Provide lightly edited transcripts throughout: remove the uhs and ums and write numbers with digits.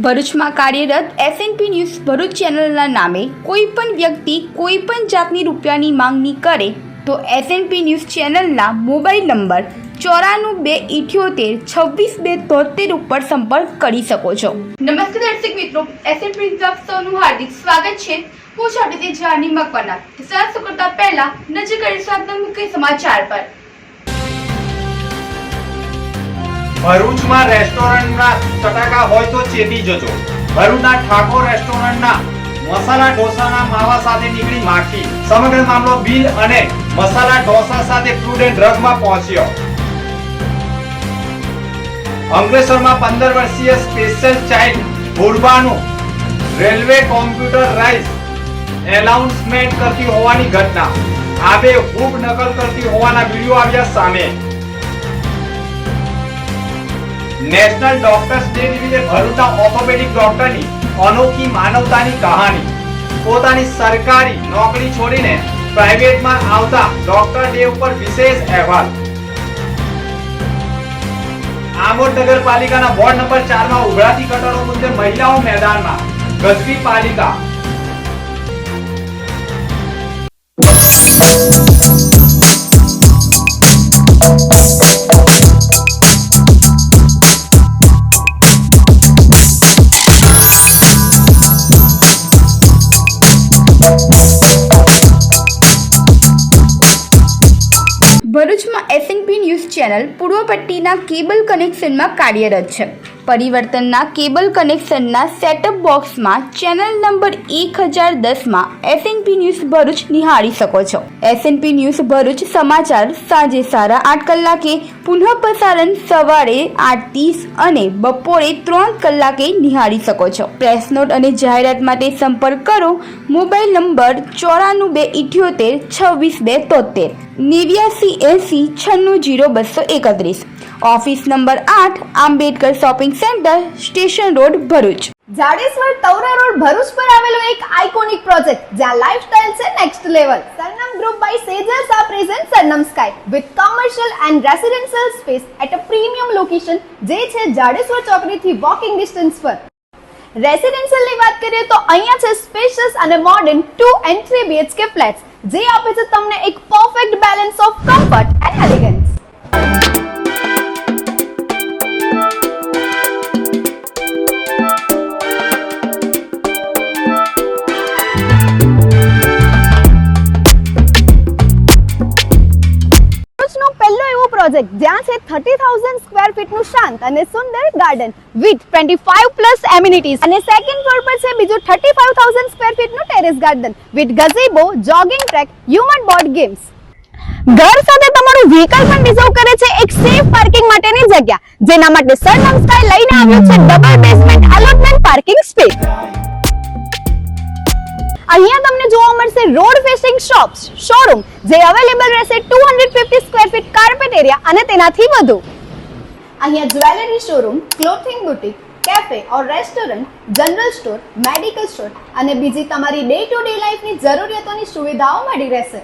ભરૂચમાં કાર્યરત SNP news Bharuch ચેનલના નામે કોઈપણ વ્યક્તિ કોઈપણ જાતની રૂપિયાની માંગણી કરે તો એસએનપી ન્યૂઝ ચેનલના મોબાઈલ નંબર 9428762273 ઉપર સંપર્ક કરી શકો છો। નમસ્તે દર્શક મિત્રો, એસએનપી ન્યૂઝ સૌનું હાર્દિક સ્વાગત છે। હું છું આપણી જાની મકવાના। શરૂ કરતા પહેલા નજર કરીશું આજના મુખ્ય સમાચાર પર। ભરૂચમાં રેસ્ટોરન્ટના ચટાકા હોય તો ચેતી જજો। ભરૂચના ઠાકોર રેસ્ટોરન્ટના મસાલા ઢોસાના માવા સાથે નીકળી માખી। સમગ્ર મામલો બિલ અને મસાલા ઢોસા સાથે ફૂડ એન્ડ ડ્રગમાં પહોંચ્યો। અંકલેશ્વરમાં 15 વર્ષીય સ્પેશિયલ ચાઇલ્ડ ભૂરબાનું રેલવે કોમ્પ્યુટરાઇઝ એનાઉન્સમેન્ટ કરતી હોવાની ઘટના। આબેહૂબ નકલ કરતી હોવાના વિડિયો આવ્યા સામે। नेशनल डॉक्टर्स डे निमित्ते भरूचना ऑर्थोपेडिक डॉक्टरनी अनोखी मानवतानी कहानी। पोतानी सरकारी नौकरी छोड़ीने प्राइवेट में आवता डॉक्टर डे पर विशेष अहवाल। आमोद नगरपालिकाना वोर्ड नंबर 4 में उभराती कटरो मुद्दे महिलाओं मैदान में गजबी पालिका। ભરૂચમાં એસએનપી ન્યૂઝ ચેનલ પૂર્વ પટ્ટીના કેબલ કનેક્શનમાં કાર્યરત છે। પરિવર્તનના કેબલ કનેક્શનના સેટઅપ બોક્સમાં ચેનલ નંબર 1010માં એસએનપી ન્યૂઝ ભરૂચ નિહાળી શકો છો। એસએનપી ન્યૂઝ ભરૂચ સમાચાર સાંજે 8:30 કલાકે, પુનઃ પ્રસારણ સવારે 8:30 અને બપોરે 3 કલાકે નિહાળી શકો છો। પ્રેસ નોટ અને જાહેરાત માટે સંપર્ક કરો। Mobile number 9428762273 8980960231। Office number 8 Ambedkar shopping centre station road Bharuch. Jadeshwar Tavra road Bharuch पर आवेलो एक आइकोनिक प्रोजेक्ट जहां लाइफस्टाइल से next level. Sarnam group by Sejal's are present Sarnam sky with commercial and residential space at a premium location जे छे जाडेश्वर चौकड़ी थी वॉकिंग डिस्टेंस पर। रेसिडेंशियल ની વાત કરીએ તો અહીંયા છે સ્પેશિયસ અને મોડર્ન 2 and 3 BHK ફ્લેટ્સ જે આપે છે તમને એક perfect balance of comfort and elegance. Project જ્યાં છે 30,000 સ્ક્વેર ફીટ નું શાંત અને સુંદર ગાર્ડન વિથ 25+ એમિનિટીઝ અને સેકન્ડ ફ્લોર પર છે બીજું 35,000 સ્ક્વેર ફીટ નું terrace garden with gazebo, jogging track, human board games. ઘર સાથે તમારું વ્હીકલ પણ રિઝર્વ કરે છે એક સેફ પાર્કિંગ માટેની જગ્યા જેના માટે સરનમ સ્કાય લઈને આવ્યો છે double basement allotment parking space. અહીંયા તમને જોવા મળશે રોડ ફેસિંગ શોપ્સ શોરૂમ જે અવેલેબલ રહેશે 250 સ્ક્વેર ફીટ કાર્પેટ એરિયા અને તેનાથી વધુ। અહીંયા jewellery showroom, clothing boutique, cafe ઓર restaurant, general store, medical store અને બીજી તમારી ડે ટુ ડે લાઈફની જરૂરિયાતોની સુવિધાઓ મળી રહેશે।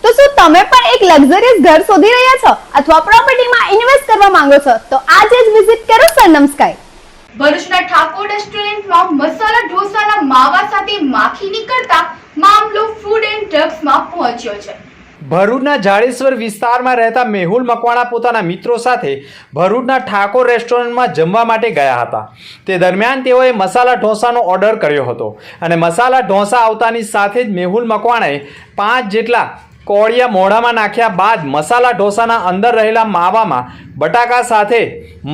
તો શું તમે પણ એક લક્ઝરિયસ ઘર શોધી રહ્યા છો અથવા પ્રોપર્ટીમાં ઇન્વેસ્ટ કરવા માંગો છો તો આજે જ વિઝિટ કરો સરનમ સ્કાય। ભરૂચના ઠાકોર રેસ્ટોરન્ટમાં મસાલા ઢોસાના માવા સાથે માખી નીકળતા મામલો ફૂડ એન્ડ ડ્રગ્સમાં પહોંચ્યો છે। ભરૂચના જાડેશ્વર વિસ્તારમાં રહેતા મેહુલ મકવાણા પોતાના મિત્રો સાથે ભરૂચના ઠાકોર રેસ્ટોરન્ટમાં જમવા માટે ગયા હતા। તે દરમિયાન તેઓએ મસાલા ઢોસાનો ઓર્ડર કર્યો હતો અને મસાલા ઢોસા આવતાની સાથે જ મેહુલ મકવાણાએ 5 જેટલા કોળિયા મોઢામાં નાખ્યા બાદ મસાલા ઢોસાના અંદર રહેલા માવામાં બટાકા સાથે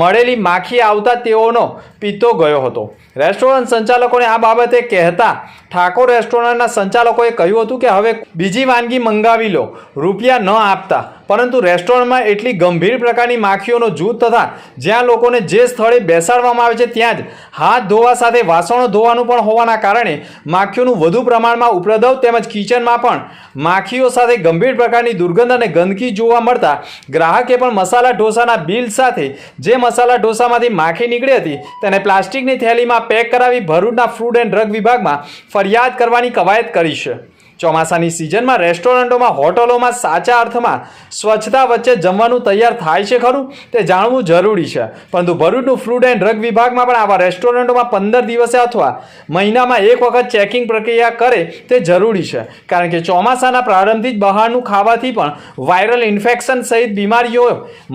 મળેલી માખી આવતા તેઓનો પિત્તો ગયો હતો। રેસ્ટોરન્ટ સંચાલકોને આ બાબતે કહેતા ઠાકોર રેસ્ટોરન્ટના સંચાલકોએ કહ્યું હતું કે હવે બીજી વાનગી મંગાવી લો, રૂપિયા ન આપતા। પરંતુ રેસ્ટોરન્ટમાં એટલી ગંભીર પ્રકારની માખીઓનો જૂથ તથા જ્યાં લોકોને જે સ્થળે બેસાડવામાં આવે છે ત્યાં જ હાથ ધોવા સાથે વાસણો ધોવાનું પણ હોવાના કારણે માખીઓનું વધુ પ્રમાણમાં ઉપદ્રવ તેમજ કિચનમાં પણ માખીઓ સાથે ગંભીર પ્રકારની દુર્ગંધ અને ગંદકી જોવા મળતા ગ્રાહકે પણ મસાલા ઢોસાના બિલ સાથે જે મસાલા ઢોસામાંથી માખી નીકળી હતી તેને પ્લાસ્ટિકની થેલીમાં પેક કરાવી ભરૂચના ફૂડ એન્ડ ડ્રગ વિભાગમાં ફરિયાદ કરવાની કવાયત કરી છે। ચોમાસાની સિઝનમાં રેસ્ટોરન્ટોમાં હોટલોમાં સાચા અર્થમાં સ્વચ્છતા વચ્ચે જમવાનું તૈયાર થાય છે ખરું તે જાણવું જરૂરી છે. પરંતુ ભરૂચનું ફૂડ એન્ડ ડ્રગ વિભાગમાં પણ આવા રેસ્ટોરન્ટોમાં 15 દિવસે અથવા મહિનામાં એક વખત ચેકિંગ પ્રક્રિયા કરે તે જરૂરી છે. કારણ કે ચોમાસાના પ્રારંભથી જ બહારનું ખાવાથી પણ વાયરલ ઇન્ફેક્શન સહિત બીમારીઓ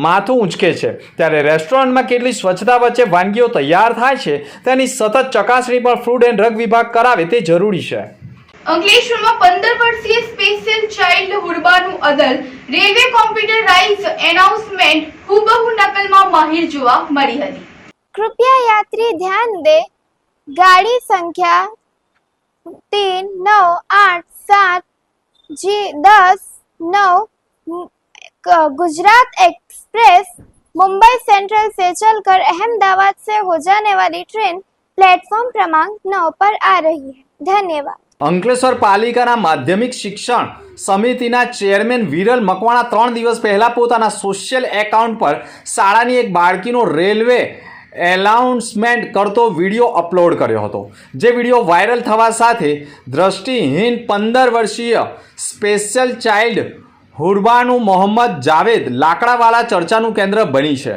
માથું ઊંચકે છે. ત્યારે રેસ્ટોરન્ટમાં કેટલી સ્વચ્છતા વચ્ચે વાનગીઓ તૈયાર થાય છે તેની સતત ચકાસણી પણ ફૂડ એન્ડ ડ્રગ વિભાગ કરાવે તે જરૂરી છે. અંકલેશ્વરમાં 15 વર્ષીય સ્પેશિયલ ચાઇલ્ડ હુરબાનું અદલ રેલવે કોમ્પ્યુટરાઇઝ એનાઉન્સમેન્ટ હુબહુ નકલમાં માહિર જોવા મળી હતી. कृपया यात्री ध्यान दें, गाड़ी संख्या 39877G10 Gujarat express Mumbai central से चलकर अहमदाबाद से हो जाने वाली ट्रेन प्लेटफॉर्म क्रमांक 9 पर आ रही है. धन्यवाद. અંકલેશ્વર પાલિકાના માધ્યમિક શિક્ષણ સમિતિના ચેરમેન વિરલ મકવાણા 3 દિવસ પહેલા પોતાના સોશિયલ એકાઉન્ટ પર શાળાની એક બાળકીનો રેલવે એનાઉન્સમેન્ટ કરતો વિડીયો અપલોડ કર્યો હતો. જે વિડીયો વાયરલ થવા સાથે દ્રષ્ટિહીન 15 વર્ષીય સ્પેશિયલ ચાઇલ્ડ હુરબાનુ મોહમ્મદ જાવેદ લાકડાવાળા ચર્ચાનું કેન્દ્ર બની છે.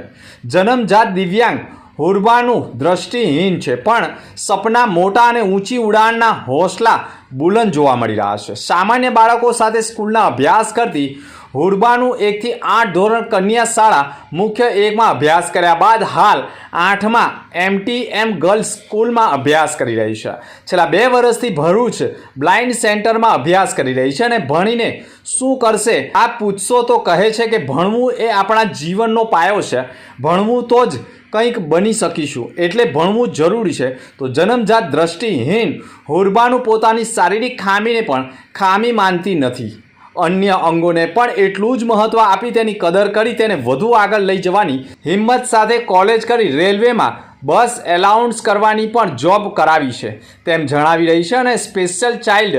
જન્મજાત દિવ્યાંગ હુરબાનુ દ્રષ્ટિહીન છે, પણ સપના મોટા અને ઊંચી ઉડાનના હોસલા બુલંદ જોવા મળી રહ્યા છે. સામાન્ય બાળકો સાથે સ્કૂલના અભ્યાસ કરતી હુરબાનુ 1 થી 8 ધોરણ કન્યા શાળા મુખ્ય 1માં અભ્યાસ કર્યા બાદ હાલ 8માં MTM ગર્લ્સ સ્કૂલમાં અભ્યાસ કરી રહી છે. છેલ્લા 2 વર્ષથી ભરૂચ બ્લાઇન્ડ સેન્ટરમાં અભ્યાસ કરી રહી છે અને ભણીને શું કરશે આ પૂછશો તો કહે છે કે ભણવું એ આપણા જીવનનો પાયો છે. ભણવું તો જ કંઈક બની શકીશું, એટલે ભણવું જરૂરી છે. તો જન્મજાત દ્રષ્ટિહીન હુરબાનુ પોતાની શારીરિક ખામીને પણ ખામી માનતી નથી. અન્ય અંગોને પણ એટલું જ મહત્ત્વ આપી તેની કદર કરી તેને વધુ આગળ લઈ જવાની હિંમત સાથે કોલેજ કરી રેલવેમાં બસ એલાઉન્સ કરવાની પણ જોબ કરાવી છે તેમ જણાવી રહી છે. અને સ્પેશિયલ ચાઇલ્ડ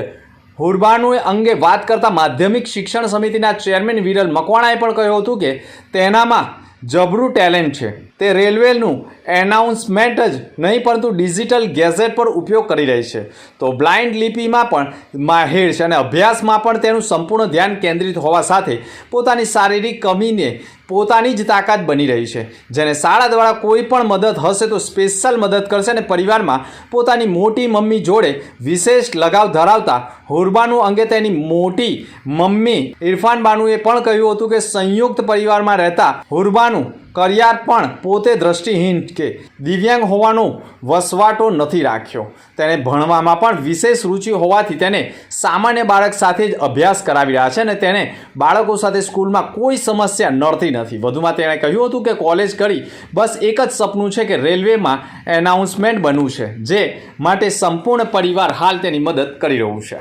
હુરબાનુ અંગે વાત કરતા માધ્યમિક શિક્ષણ સમિતિના ચેરમેન વિરલ મકવાણાએ પણ કહ્યું હતું કે તેનામાં જબરું ટેલેન્ટ છે. તે રેલવેનું એનાઉન્સમેન્ટ જ નહીં પરંતુ ડિજિટલ ગેઝેટ પર ઉપયોગ કરી રહી છે. તો બ્લાઇન્ડ લિપિમાં પણ માહિર છે અને અભ્યાસમાં પણ તેનું સંપૂર્ણ ધ્યાન કેન્દ્રિત હોવા સાથે પોતાની શારીરિક કમીને પોતાની જ તાકાત બની રહી છે. જેને શાળા દ્વારા કોઈ પણ મદદ હશે તો સ્પેશિયલ મદદ કરશે અને પરિવારમાં પોતાની મોટી મમ્મી જોડે વિશેષ લગાવ ધરાવતા હુરબાનુ અંગે તેની મોટી મમ્મી ઇરફાન બાનુએ પણ કહ્યું હતું કે સંયુક્ત પરિવારમાં રહેતા હુરબાનુ કરિયાર પણ પોતે દ્રષ્ટિહીન કે દિવ્યાંગ હોવાનો વસવાટો નથી રાખ્યો. તેને ભણવામાં પણ વિશેષ રુચિ હોવાથી તેને સામાન્ય બાળક સાથે જ અભ્યાસ કરાવી રહ્યા છે અને તેને બાળકો સાથે સ્કૂલમાં કોઈ સમસ્યા નડતી નથી. વધુમાં તેણે કહ્યું હતું કે કોલેજ કરી બસ એક જ સપનું છે કે રેલવેમાં એનાઉન્સમેન્ટ બનવું છે, જે માટે સંપૂર્ણ પરિવાર હાલ તેની મદદ કરી રહ્યું છે.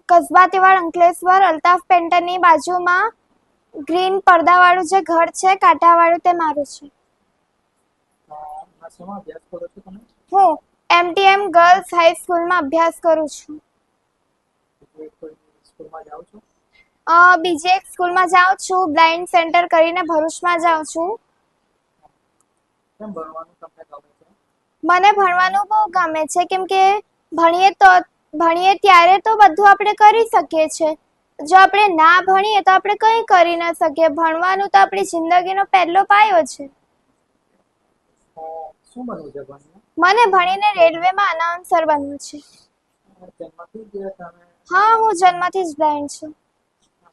કસ્બા તેવાડ અંકલેશ્વર અલ્તાફ પેન્ટરની બાજુમાં ગ્રીન પડદાવાળું જે ઘર છે કાંટાવાળું તે મારું છે. હું MTM ગર્લ્સ હાઈ સ્કૂલમાં અભ્યાસ કરું છું. બીજી એક સ્કૂલમાં જાઉં છું, બ્લાઇન્ડ સેન્ટર કરીને ભરૂચમાં જાઉં છું. મને ભણવાનું બહુ ગમે છે, કેમ કે ભણીએ ત્યારે તો બધું આપણે કરી શકીએ છીએ. જો આપણે ના ભણીએ તો આપણે કંઈ કરી ન શકીએ. ભણવાનું તો આપણી જિંદગીનો પહેલો પાયો છે. મને ભણીને રેલવેમાં અનાઉન્સર બનવું છે. હા, હું જન્મથી જ બ્લાઇન્ડ છું.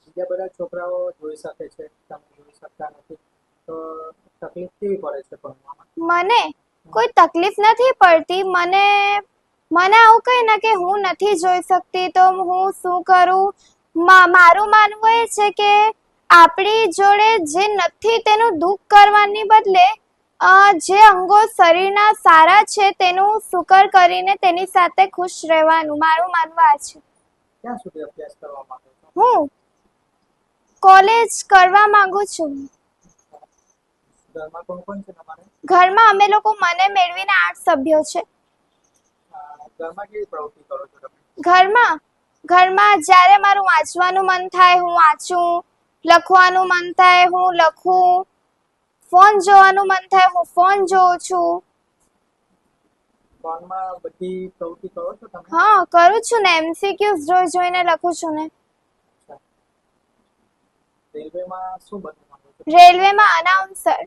બીજા બધા છોકરાઓ જોઈ શકે છે, તમે જોઈ શકતા નથી, તો તકલીફ કેવી પડે છે ભણવામાં? મને કોઈ તકલીફ નથી પડતી. મને આવું કઈ ના કે હું નથી જોઈ શકતી તો હું શું કરું. મારું માનવું એ છે કે આપણી જોડે જે નથી તેનું દુઃખ કરવાની બદલે જે અંગો શરીરના સારા છે તેનું શુકર કરીને તેની સાથે ખુશ રહેવાનું મારું માનવું આ છે. ક્યાં સુધી અભ્યાસ કરવા માંગો છો? હું કોલેજ કરવા માંગુ છું. ઘરમાં કોણ કોણ છે તમારે? ઘરમાં અમે લોકો મને મેળવીને 8 સભ્યો છે. ઘરમાં કેવી પ્રવૃત્તિ કરો છો તમે? ઘરમાં જ્યારે મારું વાંચવાનું મન થાય હું વાંચું, લખવાનું મન થાય હું લખું, ફોન જોવાનું મન થાય હું ફોન જોઉં છું. ફોનમાં બધી પ્રવૃત્તિ કરો છો તમે? હા કરું છું ને, MCQs જોઈને લખું છું ને. રેલવેમાં શું બનવા માંગો છો? રેલવેમાં અનાઉન્સર.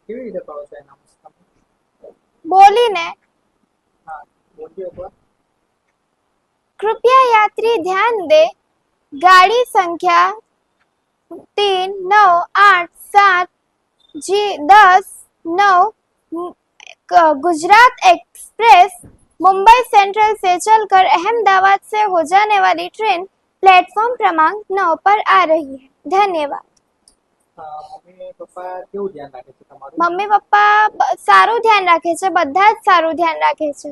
કેવી રીતે કરો છો એનાઉન્સ તમે? બોલીને. હા, બોલજો એકવાર. कृपया यात्री ध्यान दे, गाड़ी संख्या 3987G10 Gujarat express Mumbai central से चलकर अहमदाबाद से हो जाने वाली ट्रेन प्लेटफॉर्म क्रमांक 9 पर आ रही है. धन्यवाद. મમ્મી પપ્પા કેવું ધ્યાન રાખે છે તમારું? મમ્મી પપ્પા સારું ધ્યાન રાખે છે, બધા જ સારું ધ્યાન રાખે છે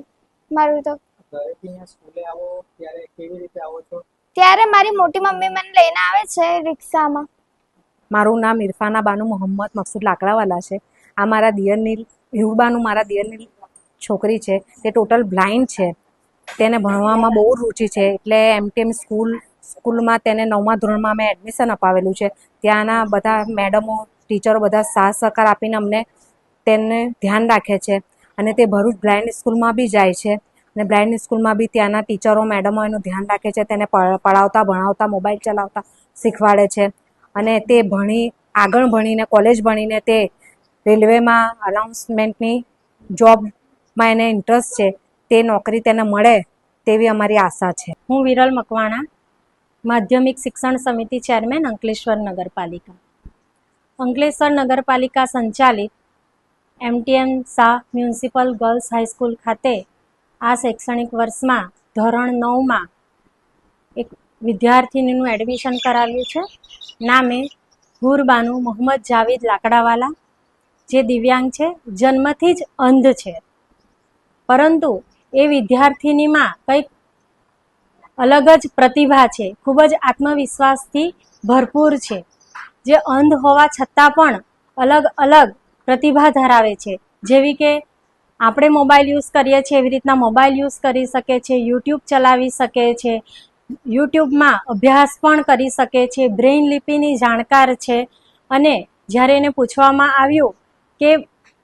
મારું તો. ઘરેથી અહીંયા સ્કૂલે આવો ત્યારે કેવી રીતે આવો છો? ત્યારે મારી મોટી મમ્મી મને લઈને આવે છે રિક્ષામાં. મારું નામ ઇરફાના બાનુ મોહમ્મદ મકસૂદ લાકડાવાલા છે. આ મારા દિયરની હિરુબાનું મારા દિયરની છોકરી છે. તે ટોટલ બ્લાઇન્ડ છે. તેને ભણવામાં બહુ રુચિ છે, એટલે MTM સ્કૂલમાં તેને 9મા ધોરણમાં મેં એડમિશન અપાવેલું છે. ત્યાંના બધા મેડમો ટીચરો બધા સાથ સહકાર આપીને અમને તેને ધ્યાન રાખે છે. અને તે ભરૂચ બ્લાઇન્ડ સ્કૂલમાં બી જાય છે, અને બ્લાઇન્ડ સ્કૂલમાં બી ત્યાંના ટીચરો મેડમો એનું ધ્યાન રાખે છે. તેને પઢાવતા ભણાવતા મોબાઈલ ચલાવતા શીખવાડે છે. અને તે આગળ ભણીને કોલેજ ભણીને તે રેલવેમાં અનાઉન્સમેન્ટની જોબમાં એને ઇન્ટરેસ્ટ છે. તે નોકરી તેને મળે તેવી અમારી આશા છે. હું વિરલ મકવાણા, માધ્યમિક શિક્ષણ સમિતિ ચેરમેન, અંકલેશ્વર નગરપાલિકા. અંકલેશ્વર નગરપાલિકા સંચાલિત MTM Shah municipal girls high school ખાતે આ શૈક્ષણિક વર્ષમાં ધોરણ 9માં એક વિદ્યાર્થીનીનું એડમિશન કરાવ્યું છે. નામે હુરબાનુ મોહમ્મદ જાવેદ લાકડાવાલા, જે દિવ્યાંગ છે, જન્મથી જ અંધ છે. પરંતુ એ વિદ્યાર્થીનીમાં કંઈક અલગ જ પ્રતિભા છે, ખૂબ જ આત્મવિશ્વાસથી ભરપૂર છે, જે અંધ હોવા છતાં પણ અલગ અલગ પ્રતિભા ધરાવે છે. જેવી કે આપણે મોબાઈલ યુઝ કરીએ છીએ એવી રીતના મોબાઈલ યુઝ કરી શકે છે, યુટ્યુબ ચલાવી શકે છે, યુટ્યુબમાં અભ્યાસ પણ કરી શકે છે, બ્રેઇન લિપિની જાણકાર છે. અને જ્યારે એને પૂછવામાં આવ્યું કે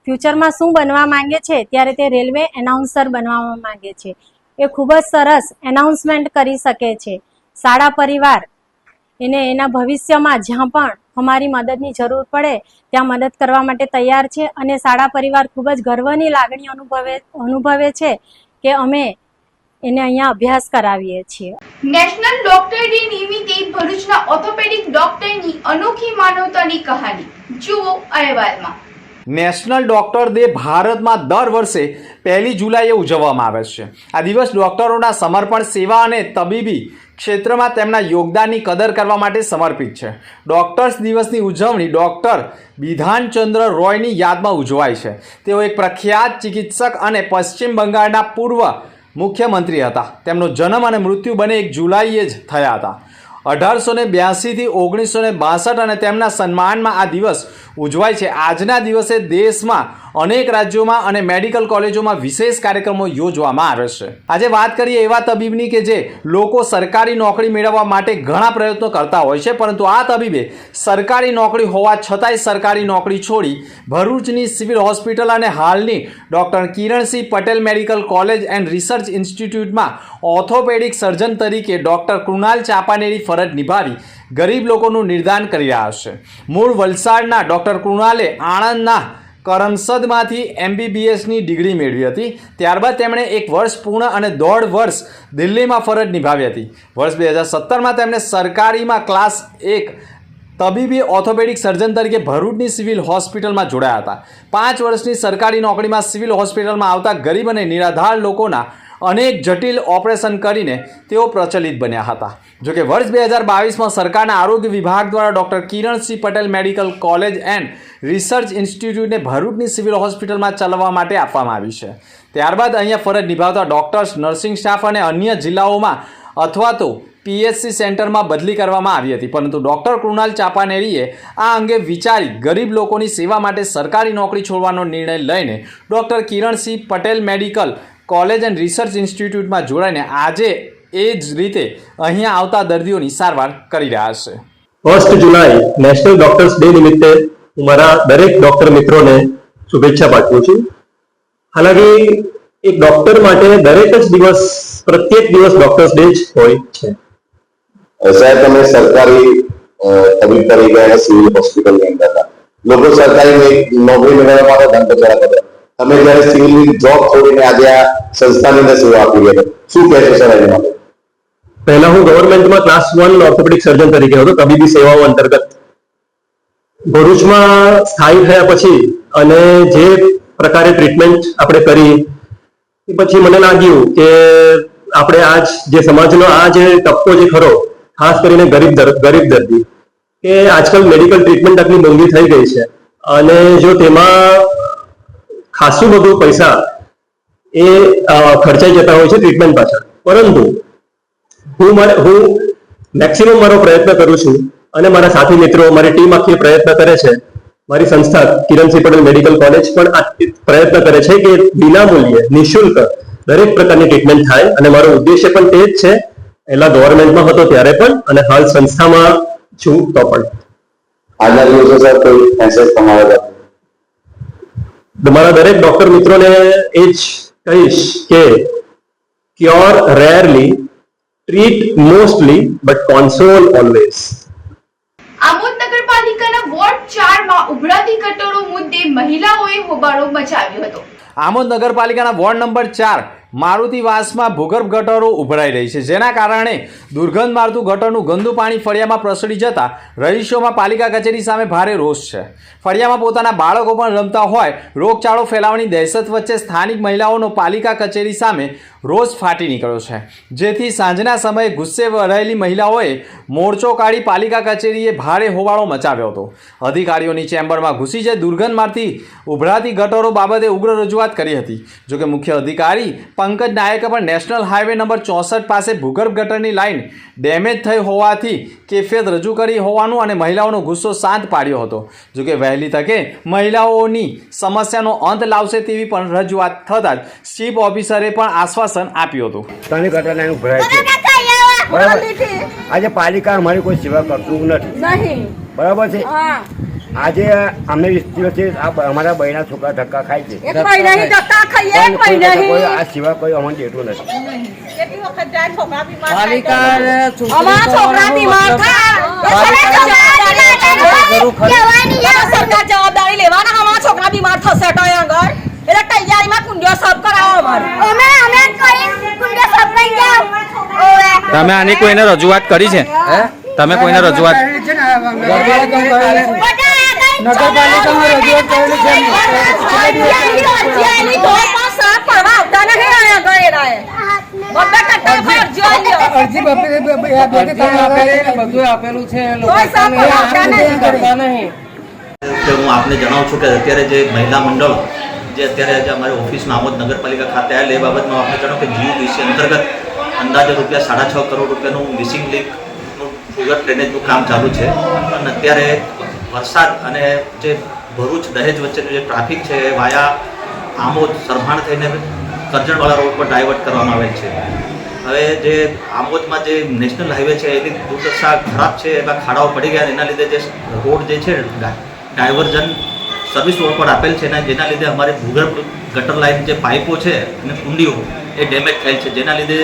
ફ્યુચરમાં શું બનવા માંગે છે, ત્યારે તે રેલવે એનાઉન્સર બનવા માંગે છે. એ ખૂબ જ સરસ એનાઉન્સમેન્ટ કરી શકે છે. શાળા પરિવાર એને એના ભવિષ્યમાં જ્યાં પણ અમારી મદદની જરૂર પડે ત્યાં મદદ કરવા માટે તૈયાર છે. અને શાળા પરિવાર ખૂબ જ ગર્વની લાગણી અનુભવે છે કે અમે એને અહીંયા અભ્યાસ કરાવીએ છીએ. નેશનલ ડોક્ટર ડે નિમિત્તે ભરૂચના ઓર્થોપેડિક ડોક્ટરની અનોખી માનવતાની કહાની જુઓ અહેવાલમાં. નેશનલ ડોક્ટર ડે ભારતમાં દર વર્ષે 1 જુલાઈએ ઉજવવામાં આવે છે. આ દિવસ ડોક્ટરોના સમર્પણ, સેવા અને તબીબી ક્ષેત્રમાં તેમના યોગદાનની કદર કરવા માટે સમર્પિત છે. ડોક્ટર્સ દિવસની ઉજવણી ડોક્ટર બિધાનચંદ્ર રોયની યાદમાં ઉજવાય છે. તેઓ એક પ્રખ્યાત ચિકિત્સક અને પશ્ચિમ બંગાળના પૂર્વ મુખ્યમંત્રી હતા. તેમનો જન્મ અને મૃત્યુ બંને 1 જુલાઈએ જ થયા હતા. 1882 થી 1962 અને તેમના સન્માનમાં આ દિવસ ઉજવાય છે. આજના દિવસે દેશમાં અનેક રાજ્યોમાં અને મેડિકલ કોલેજોમાં વિશેષ કાર્યક્રમો યોજવામાં આવે છે. આજે વાત કરીએ એવા તબીબની કે જે લોકો સરકારી નોકરી મેળવવા માટે ઘણા પ્રયત્નો કરતા હોય છે, પરંતુ આ તબીબે સરકારી નોકરી હોવા છતાંય સરકારી નોકરી છોડી ભરૂચની સિવિલ હોસ્પિટલ અને હાલની doctor Kiransinh Patel medical college and research ઇન્સ્ટિટ્યૂટમાં ઓર્થોપેડિક સર્જન તરીકે ડૉક્ટર કૃણાલ ચાપાનેરી ફરજ નિભાવી ગરીબ લોકોનું નિદાન કરી રહ્યા છે. મૂળ વલસાડના ડૉક્ટર કૃણાલે આણંદના કરમસદમાંથી MBBSની ડિગ્રી મેળવી હતી. ત્યારબાદ તેમણે 1 વર્ષ પૂર્ણ અને 1.5 વર્ષ દિલ્હીમાં ફરજ નિભાવી હતી. વર્ષ 2017માં તેમણે સરકારીમાં ક્લાસ 1 તબીબી ઓર્થોપેડિક સર્જન તરીકે ભરૂચની સિવિલ હોસ્પિટલમાં જોડાયા હતા. 5 વર્ષની સરકારી નોકરીમાં સિવિલ હોસ્પિટલમાં આવતા ગરીબ અને નિરાધાર લોકોના અનેક જટિલ ઓપરેશન કરીને તેઓ પ્રચલિત બન્યા હતા. જોકે વર્ષ 2022માં સરકારના આરોગ્ય વિભાગ દ્વારા doctor Kiransinh Patel medical college and research ઇન્સ્ટિટ્યૂટને ભરૂચની સિવિલ હોસ્પિટલમાં ચલાવવા માટે આપવામાં આવી છે. ત્યારબાદ અહીંયા ફરજ નિભાવતા ડૉક્ટર્સ, નર્સિંગ સ્ટાફ અને અન્ય જિલ્લાઓમાં અથવા તો PHC સેન્ટરમાં બદલી કરવામાં આવી હતી. પરંતુ ડૉક્ટર કૃણાલ ચાપાનેરીએ આ અંગે વિચારી ગરીબ લોકોની સેવા માટે સરકારી નોકરી છોડવાનો નિર્ણય લઈને doctor Kiransinh Patel medical college and research ઇન્સ્ટિટ્યૂટમાં જોડાઈને આજે એ જ રીતે અહીંયા આવતા દર્દીઓની સારવાર કરી રહ્યા છે. 1 જુલાઈ નેશનલ ડોક્ટર્સ ડે નિમિત્તે હું મારા દરેક ડોક્ટર મિત્રોને શુભેચ્છા પાઠવું છું. હાલાકી એક ડોક્ટર માટે દરેક જ દિવસ પ્રત્યેક દિવસ ડોક્ટર્સ ડે જ હોય છે. સાહેબ તમે સરકારી તબીબ તરીકે અને સિવિલ હોસ્પિટલની અંદર હતા. લોકો સરકારી નોકરી મેળવવા માટે ધંધો કરતા. તમે જ્યારે સિવિલની જોબ છોડીને આજે આ સંસ્થાની અંદર સેવા આપી રહ્યા છો, શું કહેશો સર એના માટે? પહેલા હું ગવર્મેન્ટમાં ક્લાસ 1 ઓર્થોપેડિક સર્જન તરીકે હતો તબીબી સેવાઓ અંતર્ગત. ભરૂચમાં સ્થાયી થયા પછી અને જે પ્રકારે ટ્રીટમેન્ટ આપણે કરી એ પછી મને લાગ્યું કે આપણે આજ જે સમાજનો આ જે તબકો જે ખરો, ખાસ કરીને ગરીબ દર્દી, કે આજકાલ મેડિકલ ટ્રીટમેન્ટ આટલી મોંઘી થઈ ગઈ છે અને જો તેમાં ખાસું બધું પૈસા એ ખર્ચાઈ જતા હોય છે ટ્રીટમેન્ટ પાછળ. પરંતુ હું મેક્સિમમ મારો પ્રયત્ન કરું છું અને મારા સાથી મિત્રો, મારી ટીમ આખી પ્રયત્ન કરે છે. મારી સંસ્થા કિરણસિંહ પટેલ મેડિકલ કોલેજ પણ પ્રયત્ન કરે છે કે વિનામૂલ્યે નિઃશુલ્ક દરેક પ્રકારની ટ્રીટમેન્ટ થાય અને મારો ઉદ્દેશ્ય પણ તે જ છે. પહેલા ગવર્મેન્ટમાં હતો ત્યારે પણ અને હાલ સંસ્થામાં છું તો પણ. આજના દિવસે સર કોઈ મેસેજ તમારા મારા દરેક ડોક્ટર મિત્રોને એ જ કહીશ કે cure rarely, treat mostly, but console always. Amod નગરપાલિકાના વોર્ડ 4 માં ઉભરાતી ગટરો મુદ્દે મહિલાઓએ હોબાળો મચાવ્યો હતો. આમોદ નગરપાલિકાના વોર્ડ નંબર 4 મારુતિવાસમાં ભૂગર્ભ ગટરો ઉભરાઈ રહી છે, જેના કારણે દુર્ગંધ મારતું ગટરનું ગંદુ પાણી ફળિયામાં પ્રસરી જતા રહીશોમાં પાલિકા કચેરી સામે ભારે રોષ છે. ફળિયામાં પોતાના બાળકો પણ રમતા હોય રોગચાળો ફેલાવાની દહેશત વચ્ચે સ્થાનિક મહિલાઓનો પાલિકા કચેરી સામે રોષ ફાટી નીકળ્યો છે, જેથી સાંજના સમયે ગુસ્સે ભરાયેલી મહિલાઓએ મોરચો કાઢી પાલિકા કચેરીએ ભારે હોબાળો મચાવ્યો હતો. અધિકારીઓની ચેમ્બરમાં ઘૂસી જઈ દુર્ગંધ મારતી ઉભરાતી ગટરો બાબતે ઉગ્ર રજૂઆત કરી હતી. જોકે મુખ્ય અધિકારી પંકજ નાયકે પણ નેશનલ હાઈવે નંબર 64 પાસે ભૂગર્ભ ગટરની લાઇન ડેમેજ થઈ હોવાથી કેફિયત રજૂ કરી હોવાનું અને મહિલાઓનો ગુસ્સો શાંત પાડ્યો હતો. જોકે વહેલી તકે મહિલાઓની સમસ્યાનો અંત લાવશે તેવી પણ રજૂઆત થતાં જ ચીફ ઓફિસરે પણ આશ્વાસન આપ્યું હતું. ત્રણ ગટર લાઈન ઉભરાય છે, બરાબર. આજે પાલિકા અમારી કોઈ સેવા કરતું નથી, બરાબર છે. આજે અમે 20 દિવસથી અમારા બહેના છોકરા ધક્કા ખાય છે, આ સિવાય કોઈ અમને દેતું નથી. જવાબદારી લેવાના અમારા છોકરા બીમાર થશે તો આગળ એટલે તૈયારીમાં કુંડિયો સાફ કરાવો અમારે. તમે આની કોઈને રજૂઆત કરી છે? તમે કોઈને રજૂઆત હું આપને જણાવું છું કે અત્યારે જે મહિલા મંડળ જે અત્યારે અમારી ઓફિસમાં આમોદ નગરપાલિકા ખાતે આવેલ એ બાબતમાં આપણે જણાવું કે જીયુડીસી અંતર્ગત અંદાજે ₹6.5 કરોડ રૂપિયાનું મિસિંગ લિંકનું ભૂગર્ભ ડ્રેનેજનું કામ ચાલુ છે. અને અત્યારે વરસાદ અને જે ભરૂચ દહેજ વચ્ચેનું જે ટ્રાફિક છે એ વાયા આમોદ સરભાણ થઈને કરજણવાળા રોડ પર ડાયવર્ટ કરવામાં આવેલ છે. હવે જે આમોદમાં જે નેશનલ હાઈવે છે એની દુર્દશા ખરાબ છે, એમાં ખાડાઓ પડી ગયા. એના લીધે જે રોડ જે છે ડાયવર્ઝન સર્વિસ રોડ પર આપેલ છે ને જેના લીધે અમારે ભૂગર્ભ ગટર લાઇન જે પાઇપો છે અને કુંડીઓ એ ડેમેજ થયેલ છે, જેના લીધે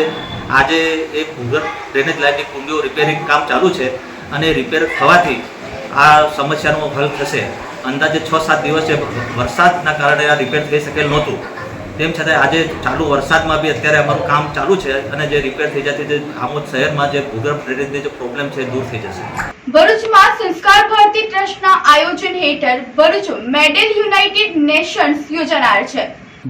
આજે એ ભૂગર્ભ ડ્રેનેજ લાઇનની કુંડીઓ રિપેરિંગ કામ ચાલુ છે અને રિપેર થવાથી આ સમસ્યાનો હલ થશે. અંદાજે 6-7 દિવસે વરસાદના કારણે આ રિપેર થઈ શકેલ નહોતું, તેમ છતાં આજે ચાલુ વરસાદમાં બી અત્યારે અમારું કામ ચાલુ છે અને જે રિપેર થઈ જતી જે આમોદ શહેરમાં જે ભૂગર્ભ ડ્રેનેજની જે પ્રોબ્લેમ છે દૂર થઈ જશે. ભરૂચમાં સંસ્કાર ભારતી ટ્રસ્ટના આયોજન હેઠળ ભરૂચ મેડલ યુનાઇટેડ નેશન્સ યોજાનાર છે.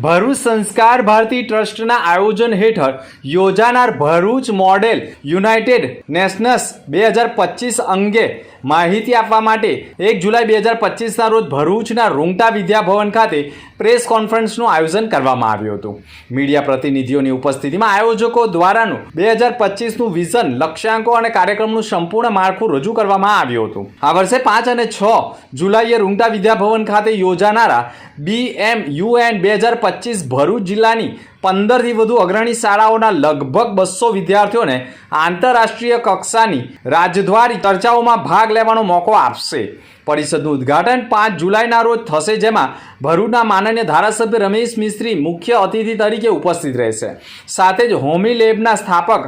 ભરૂચ સંસ્કાર ભારતી ટ્રસ્ટના આયોજન હેઠળ યોજાનાર ભરૂચ મોડેલ યુનાઇટેડ નેશન્સ 2025 અંગે માહિતી આપવા માટે 1 જુલાઈ 2025ના રોજ ભરૂચના રૂંગટા વિદ્યાભવન ખાતે પ્રેસ કોન્ફરન્સનું આયોજન કરવામાં આવ્યું હતું. મીડિયા પ્રતિનિધિઓની ઉપસ્થિતિમાં આયોજકો દ્વારાનું 2025નું વિઝન, લક્ષ્યાંકો અને કાર્યક્રમનું સંપૂર્ણ માળખું રજૂ કરવામાં આવ્યું હતું. આ વર્ષે 5 અને 6 જુલાઈએ રૂંગટા વિદ્યાભવન ખાતે યોજાનારા BMUN 2025 2025 ભરૂચ જિલ્લાની 15થી વધુ અગ્રણી શાળાઓના લગભગ 200 વિદ્યાર્થીઓને આંતરરાષ્ટ્રીય કક્ષાની રાજદ્વારી ચર્ચાઓમાં ભાગ લેવાનો મોકો આપશે. પરિષદનું ઉદ્ઘાટન 5 જુલાઈના રોજ થશે, જેમાં ભરૂચના માનનીય ધારાસભ્ય રમેશ મિસ્ત્રી મુખ્ય અતિથિ તરીકે ઉપસ્થિત રહેશે. સાથે જ હોમી લેબના સ્થાપક,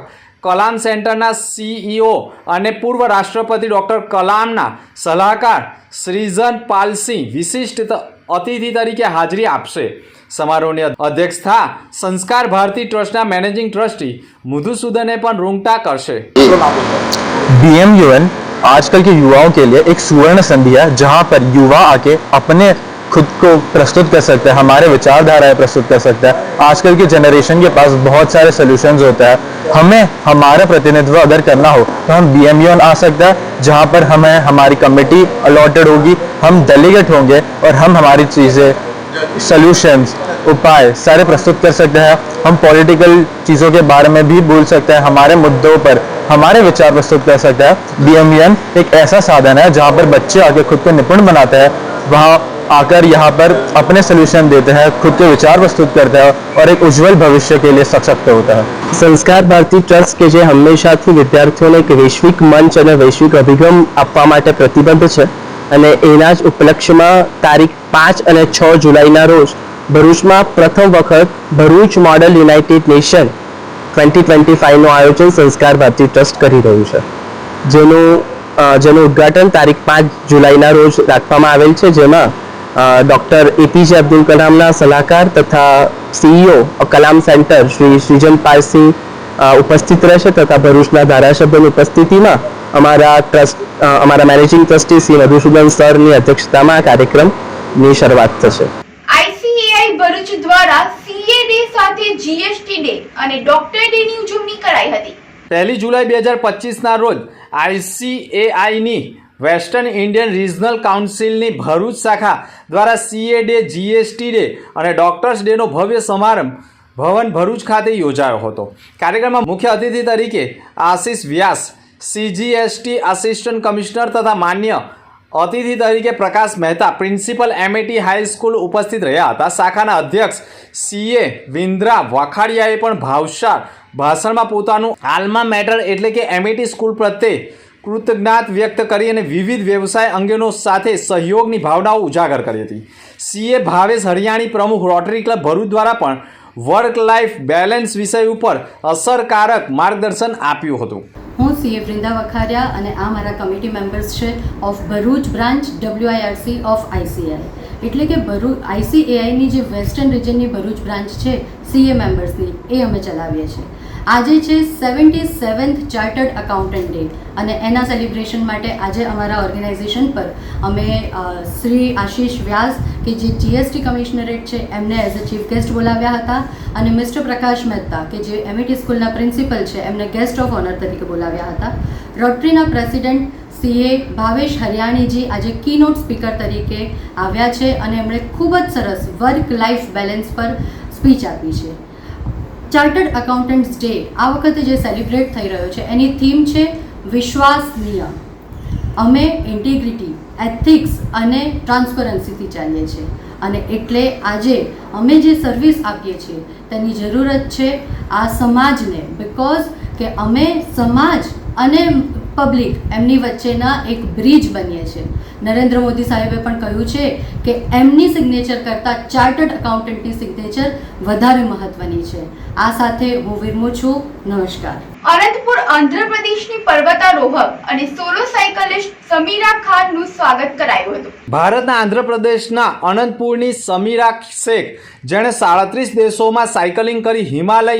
કલામ સેન્ટરના CEO અને પૂર્વ રાષ્ટ્રપતિ ડૉક્ટર કલામના સલાહકાર શ્રીજન પાલસિંહ વિશિષ્ટ અતિથિ તરીકે હાજરી આપશે. સમારોહની અધ્યક્ષતા સંસ્કાર ભારતી ટ્રસ્ટના મેનેજિંગ ટ્રસ્ટી મધुसूदने પણ રૂંગટા કરશે. BMUN आजकल के युवाओं के लिए एक सुवर्ण संधि है, जहां पर युवा आके अपने खुद को प्रस्तुत कर सकते हैं, हमारे विचारधाराएं प्रस्तुत कर सकते हैं. आजकल की जनरेशन के पास बहुत सारे सॉल्यूशंस होते हैं. हमें हमारा प्रतिनिधित्व अगर करना हो तो हम BMUN आ सकता है, जहां पर हमें हमारी कमेटी अलॉटेड होगी, हम डेलीगेट होंगे और हम हमारी चीज़ें, सॉल्यूशंस, उपाय सारे प्रस्तुत कर सकते हैं. हम पॉलिटिकल चीज़ों के बारे में भी बोल सकते हैं, हमारे मुद्दों पर हमारे विचार प्रस्तुत कर सकते हैं. BMUN एक ऐसा साधन है जहां पर बच्चे आके खुद को निपुण बनाते हैं, वहां आकर यहाँ पर अपने सोल्यूशन देते हैं, खुद के विचार प्रस्तुत करते हैं और एक उज्जवल भविष्य के लिए सशक्त होता है. સંસ્કાર ભારતી ટ્રસ્ટ કે જે હંમેશાથી વિદ્યાર્થીઓને એક વૈશ્વિક મંચ અને વૈશ્વિક અભિગમ આપવા માટે પ્રતિબદ્ધ છે, અને એના જ ઉપલક્ષ્યમાં તારીખ 5 અને 6 જુલાઈના રોજ ભરૂચમાં પ્રથમ વખત ભરૂચ મોડલ યુનાઇટેડ નેશન 2025નું આયોજન સંસ્કાર ભારતી ટ્રસ્ટ કરી રહ્યું છે, જેનું ઉદ્ઘાટન તારીખ 5 જુલાઈના રોજ રાખવામાં આવેલ છે, જેમાં ડૉક્ટર APJ અબ્દુલ કલામના સલાહકાર તથા CEO કલામ સેન્ટર શ્રી શ્રીજન પાલસિંહ ઉપસ્થિત રહેશે, તથા ભરૂચના ધારાસભ્યની ઉપસ્થિતિમાં અમારા મેનેજિંગ ટ્રસ્ટી શ્રી મધुसूदन સરની અધ્યક્ષતામાં કાર્યક્રમની શરૂઆત થશે. ICAI ભરૂચ દ્વારા CA ડે સાથે GST ડે અને ડોક્ટર ડેની ઉજવણી કરાઈ હતી. 1 જુલાઈ 2025ના રોજ ICAIની વેસ્ટર્ન ઇન્ડિયન રિજનલ કાઉન્સિલની ભરૂચ શાખા દ્વારા CA ડે, GST ડે અને ડોક્ટર્સ ડેનો ભવ્ય સમારંભ ભવન ભરૂચ ખાતે યોજાયો હતો. કાર્યક્રમમાં મુખ્ય અતિથિ તરીકે આશિષ વ્યાસ, CGST આસિસ્ટન્ટ કમિશનર તથા માન્ય અતિથિ તરીકે પ્રકાશ મહેતા, પ્રિન્સિપલ MAT હાઈસ્કૂલ ઉપસ્થિત રહ્યા હતા. શાખાના અધ્યક્ષ CA વિન્દ્રા વાખાડિયાએ પણ ભાવશાળ ભાષણમાં પોતાનું આલ્મા મેટર એટલે કે MAT સ્કૂલ પ્રત્યે કૃતજ્ઞતા વ્યક્ત કરી અને વિવિધ વ્યવસાય અંગેનો સાથે સહયોગની ભાવનાઓ ઉજાગર કરી હતી. CA ભાવેશ હરિયાણી, પ્રમુખ રોટરી ક્લબ ભરૂચ દ્વારા પણ વર્ક લાઈફ બેલેન્સ વિષય ઉપર અસરકારક માર્ગદર્શન આપ્યું હતું. હું CA વૃંદા વખારિયા અને આ મારા કમિટી મેમ્બર્સ છે of Bharuch branch WIRC of ICAI, એટલે કે ભરૂચ ICAIની જે વેસ્ટર્ન રિજનની ભરૂચ બ્રાન્ચ છે CA મેમ્બર્સની, એ અમે ચલાવીએ છીએ. આજે છે 77th ચાર્ટર્ડ અકાઉન્ટન્ટ ડે, અને એના સેલિબ્રેશન માટે આજે અમારા ઓર્ગેનાઇઝેશન પર અમે શ્રી આશિષ વ્યાસ કે જે GST કમિશનરેટ છે એમને એઝ અ ચીફ ગેસ્ટ બોલાવ્યા હતા, અને મિસ્ટર પ્રકાશ મહેતા કે જે MAT સ્કૂલના પ્રિન્સિપલ છે એમને ગેસ્ટ ઓફ ઓનર તરીકે બોલાવ્યા હતા. રોટરીના પ્રેસિડેન્ટ CA ભાવેશ હરિયાણીજી આજે કીનોટ સ્પીકર તરીકે આવ્યા છે, અને એમણે ખૂબ જ સરસ વર્ક લાઈફ બેલેન્સ પર સ્પીચ આપી છે. ચાર્ટર્ડ અકાઉન્ટન્ટ્સ ડે આ વખતે જે સેલિબ્રેટ થઈ રહ્યો છે એની થીમ છે વિશ્વાસનીય. અમે ઇન્ટિગ્રિટી, એથિક્સ અને ટ્રાન્સપરન્સીથી ચાલીએ છીએ, અને એટલે આજે અમે જે સર્વિસ આપીએ છીએ તેની જરૂરત છે આ સમાજને, બિકોઝ કે અમે સમાજ અને પબ્લિક એમની વચ્ચેના એક બ્રિજ બનીએ છીએ. નરેન્દ્ર મોદી સાહેબે પણ કહ્યું છે કે એમની સિગ્નેચર કરતાં ચાર્ટર્ડ અકાઉન્ટન્ટની સિગ્નેચર વધારે મહત્વની છે. આ સાથે હું વિરમું છું. નમસ્કાર. અનંતપુર આંધ્રપ્રદેશની પર્વતારોહક અને સોલો સાયકલિસ્ટ સમીરા ખાનનું સ્વાગત કરાયું હતું. ભારતના આંધ્રપ્રદેશના અનંતપુરની સમીરા શેખ, જેણે 37 દેશોમાં સાયકલિંગ કરી હિમાલય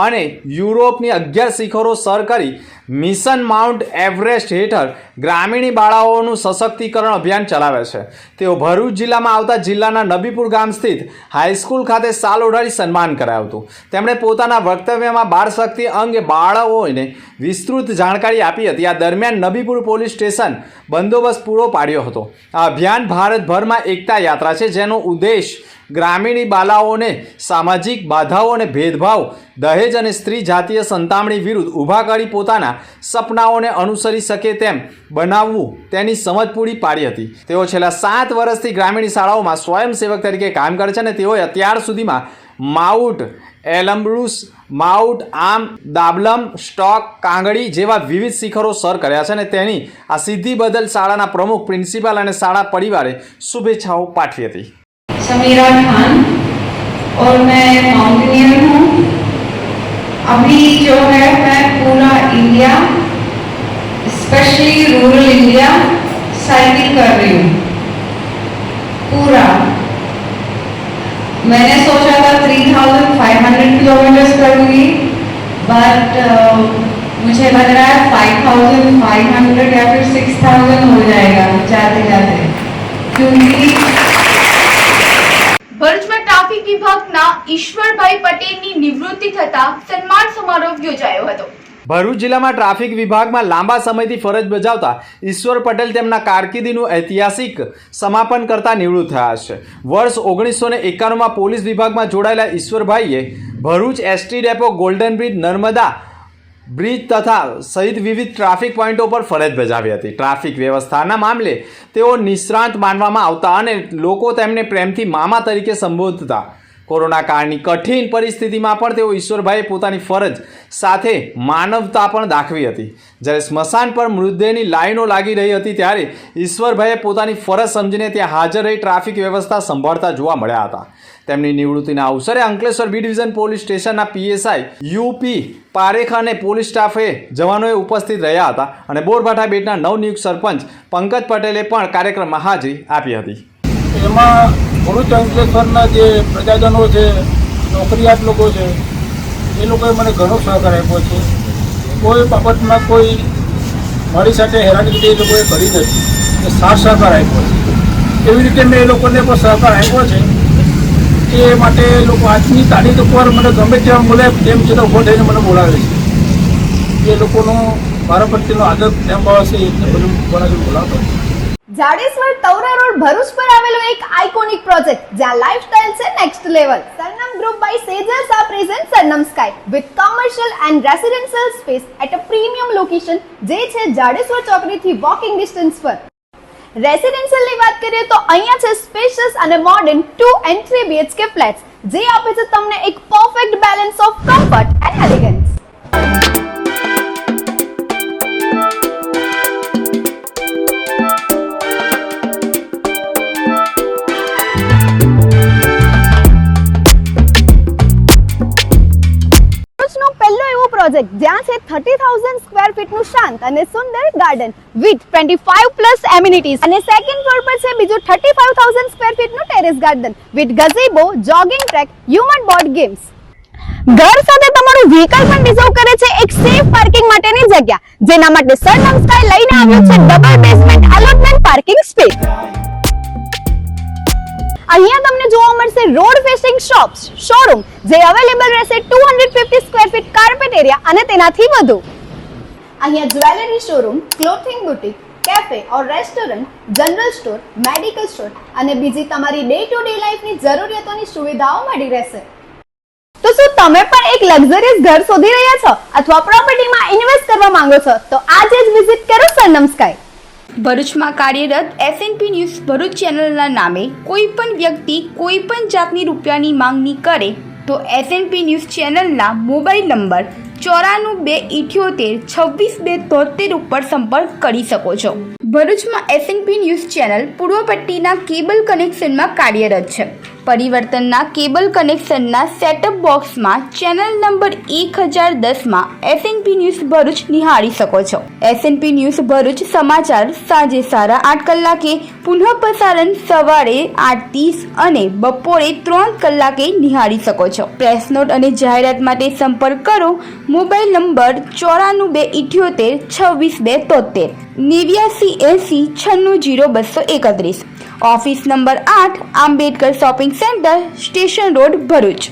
અને યુરોપની 11 શિખરો સર કરી મિશન માઉન્ટ એવરેસ્ટ હેઠળ ગ્રામીણ બાળાઓનું સશક્તિકરણ અભિયાન ચલાવે છે. તેઓ ભરૂચ જિલ્લામાં આવતા જિલ્લાના નબીપુર ગામ સ્થિત હાઈસ્કૂલ ખાતે શાલ ઓઢાડી સન્માન કરાયું હતું. તેમણે પોતાના વક્તવ્યમાં બાળ શક્તિ અંગે બાળકોને વિસ્તૃત જાણકારી આપી હતી. આ દરમિયાન નબીપુર પોલીસ સ્ટેશન બંદોબસ્ત પૂરો પાડ્યો હતો. આ અભિયાન ભારતભરમાં એકતા યાત્રા છે, જેનો ઉદ્દેશ ગ્રામીણી બાલાઓને સામાજિક બાધાઓ અને ભેદભાવ, દહેજ અને સ્ત્રી જાતીય સંતામણી વિરુદ્ધ ઊભા કરી પોતાના સપનાઓને અનુસરી શકે તેમ બનાવવું તેની સમજ પૂરી પાડી હતી. તેઓ છેલ્લા 7 વર્ષથી ગ્રામીણ શાળાઓમાં સ્વયંસેવક તરીકે કામ કરે છે અને તેઓએ અત્યાર સુધીમાં માઉન્ટ એલમ્બ્રુસ, માઉન્ટ આમ, દાબલમ, સ્ટોક, કાંગડી જેવા વિવિધ શિખરો સર કર્યા છે અને તેની આ સિદ્ધિ બદલ શાળાના પ્રમુખ, પ્રિન્સિપાલ અને શાળા પરિવારે શુભેચ્છાઓ પાઠવી હતી. समीरा खान और मैं माउंटेनियर हूँ. अभी जो है मैं पूरा India, specially rural India cycle कर रही हूँ पूरा. मैंने सोचा था 3,500 किलोमीटर करूँगी, बट मुझे लग रहा है 5,500 या फिर 6,000 हो जाएगा जाते जाते, क्योंकि ભરૂચમાં ટ્રાફિક વિભાગના ઈશ્વરભાઈ પટેલની નિવૃત્તિ થતા સન્માન સમારોહ યોજાયો હતો. ભરૂચ જિલ્લામાં ટ્રાફિક વિભાગમાં લાંબા સમયથી ફરજ બજાવતા ઈશ્વર પટેલ તેમના કારકિર્દીનું ઐતિહાસિક સમાપન કરતા નિવૃત્ત થયા છે. વર્ષ 1991માં પોલીસ વિભાગમાં જોડાયેલા ઈશ્વરભાઈએ Bharuch ST depot, golden bridge, Narmada bridge તથા સહિત વિવિધ ટ્રાફિક પોઈન્ટો પર ફરજ બજાવી હતી. ટ્રાફિક વ્યવસ્થાના મામલે તેઓ નિષ્ણાત માનવામાં આવતા અને લોકો તેમને પ્રેમથી મામા તરીકે સંબોધતા. કોરોના કાળની કઠિન પરિસ્થિતિમાં પણ તેઓ ઈશ્વરભાઈએ પોતાની ફરજ સાથે માનવતા પણ દાખવી હતી. જ્યારે સ્મશાન પર મૃતદેહની લાઈનો લાગી રહી હતી ત્યારે ઈશ્વરભાઈએ પોતાની ફરજ સમજીને ત્યાં હાજર રહી ટ્રાફિક વ્યવસ્થા સંભાળતા જોવા મળ્યા હતા. તેમની નિવૃત્તિના અવસરે અંકલેશ્વર બી ડિવિઝન પોલીસ સ્ટેશનના પીએસઆઈ યુપી પારેખ અને પોલીસ સ્ટાફે જવાનોએ ઉપસ્થિત રહ્યા હતા અને બોરભાઠા બેટના નવનિયુક્ત સરપંચ પંકજ પટેલે પણ કાર્યક્રમમાં હાજરી આપી હતી. એમાં ભરૂચ અંકલેશ્વરના જે પ્રજાજનો છે, નોકરિયાત લોકો છે, એ લોકોએ મને ઘણો સહકાર આપ્યો છે. કોઈ બાબતમાં કોઈ મારી સાથે હેરાનગતિ એ લોકોએ કરી નથી, એ સાથ સહકાર આપ્યો છે. એવી રીતે મેં એ લોકોને પણ સહકાર આપ્યો છે. એ માટે એ લોકો આજની તારીખ ઉપર મને ગમે તેમ બોલે તેમ છતાં ઉભો થઈને મને બોલાવે છે. એ લોકોનો મારા પ્રત્યેનો આદર પ્રેમ ભાવ છે એટલે બધું બોલાવી બોલાવતો. જાડેશ્વર તવરા રોડ ભરૂચ પર આવેલો એક આઇકોનિક પ્રોજેક્ટ જ્યાં લાઇફસ્ટાઇલ છે next level. Sarnam group by Sejal સા present Sarnam sky with commercial and residential space at a premium location, જે છે જાડેશ્વર ચોકડીથી વોકિંગ ડિસ્ટન્સ પર. રેસિડેન્શિયલની વાત કરીએ તો અહીંયા છે સ્પેશિયસ અને મોડર્ન 2 and 3 BHK ફ્લેટ્સ, જે આપે છે તમને એક perfect balance of comfort and elegance. Project જ્યાં છે 30,000 સ્ક્વેર ફીટનું શાંત અને સુંદર ગાર્ડન વિથ 25+ એમિનિટીઝ અને સેકન્ડ ફ્લોર પર છે બીજું 35,000 સ્ક્વેર ફીટનું terrace garden with gazebo, jogging track, human board games. ઘર સાથે તમારું વ્હીકલ પણ રિઝર્વ કરે છે એક સેફ પાર્કિંગ માટેની જગ્યા, જેના માટે સરનમ સ્કાય લઈને આવ્યો છે double basement allotment parking space. અહીંયા તમને જોવા મળશે રોડ ફેસિંગ શોપ્સ, શોરૂમ, જે અવેલેબલ રહેશે 250 સ્ક્વેર ફીટ કાર્પેટ એરિયા અને તેનાથી વધુ. અહીંયા jewellery showroom, clothing boutique, cafe ઓર restaurant, general store, medical store અને બીજી તમારી ડે ટુ ડે લાઈફની જરૂરિયાતોની સુવિધાઓ મળી રહેશે. તો શું તમે પણ એક લક્ઝરિયસ ઘર શોધી રહ્યા છો અથવા પ્રોપર્ટીમાં ઇન્વેસ્ટ કરવા માંગો છો? તો આજે જ વિઝિટ કરો સરનમ સ્કાય. ભરૂચમાં કાર્યરત એસએનપી ન્યૂઝ ભરૂચ ચેનલના નામે કોઈ પણ વ્યક્તિ કોઈ પણ જાતની રૂપિયાની માંગણી કરે તો એસએનપી ન્યૂઝ ચેનલના મોબાઈલ નંબર 9428262273 ઉપર સંપર્ક કરી શકો છો. ભરૂચમાં એસએનપી ન્યૂઝ ચેનલ પૂર્વ પટ્ટીના કેબલ કનેક્શનમાં કાર્યરત છે. પરિવર્તનના કેબલ કનેક્શનના સેટઅપ બોક્સમાં ચેનલ નંબર 1010માં એસએનપી ન્યૂઝ ભરૂચ નિહાળી શકો છો. એસએનપી ન્યૂઝ ભરૂચ સમાચાર સાંજે 8:30 કલાકે, પુનઃ પ્રસારણ સવારે 8:30 અને બપોરે 3 કલાકે નિહાળી શકો છો. પ્રેસ નોટ અને જાહેરાત માટે સંપર્ક કરો mobile number 9428262273 8980960231. Office number 8, Ambedkar shopping centre, station road, Bharuch.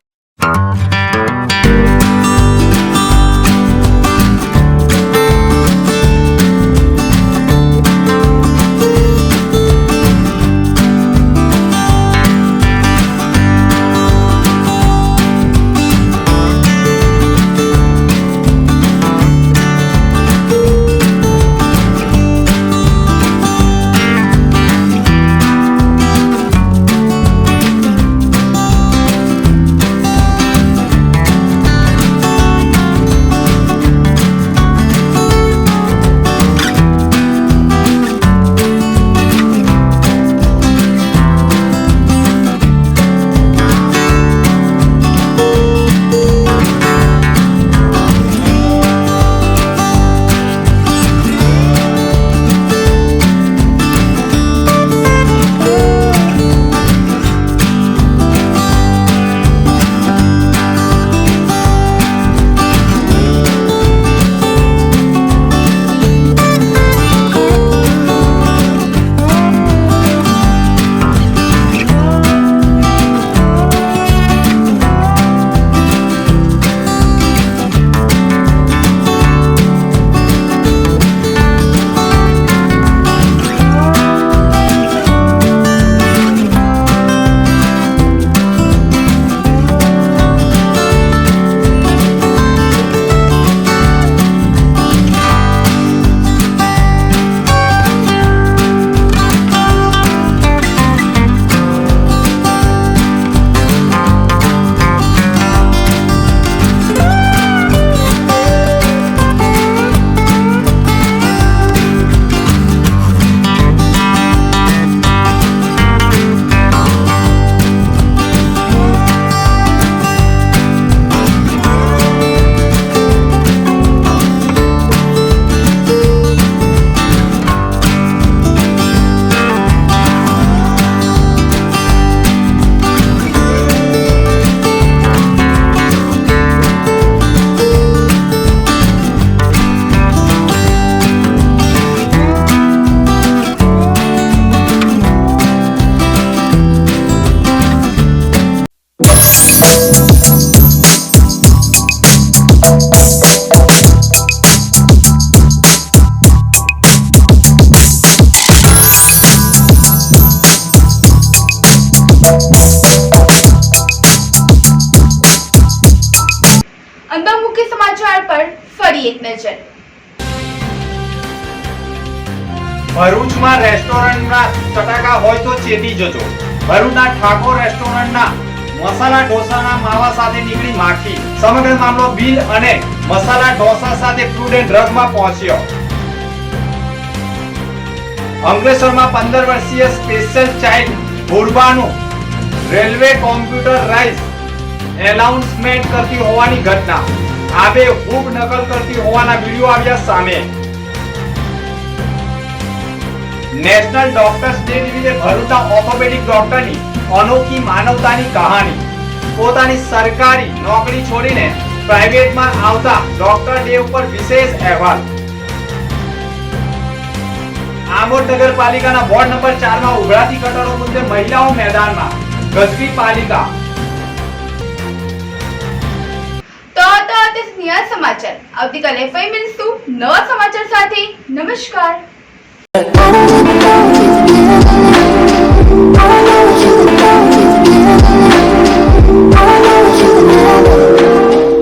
ભરૂચમાં રેસ્ટોરન્ટના ચટાકા હોય તો ચેતી જજો. ભરૂચના ઠાકોર રેસ્ટોરન્ટના મસાલા ઢોસાના માવા સાથે નીકળી માખી. સમગ્ર મામલો બિલ અને મસાલા ઢોસા સાથે ફૂડ એન્ડ ડ્રગમાં પહોંચ્યો. અંકલેશ્વરમાં 15 વર્ષીય સ્પેશિયલ ચાઇલ્ડ ભૂરબાનું રેલવે કોમ્પ્યુટરાઇઝ એનાઉન્સમેન્ટ કરતી હોવાની ઘટના. આબે ખૂબ નકલ કરતી હોવાના વિડીયો આવ્યા સામે. નેશનલ ડોક્ટર્સ ડે નિમિત્તે ભરૂચના ઓર્થોપેડિક ડોક્ટરની અનોખી માનવતાની કહાની. પોતાની સરકારી નોકરી છોડીને પ્રાઇવેટમાં આવતા ડોક્ટર ડે ઉપર વિશેષ અહેવાલ. આમોદ નગરપાલિકાના વોર્ડ નંબર 4 માં ઉઘરાતી ગટરો મુદ્દે મહિલાઓ મેદાનમાં. ગજવી પાલિકા. તો તે સમાચાર આવતીકાલે ફરી મળીશું નવા સમાચાર સાથે. નમસ્કાર.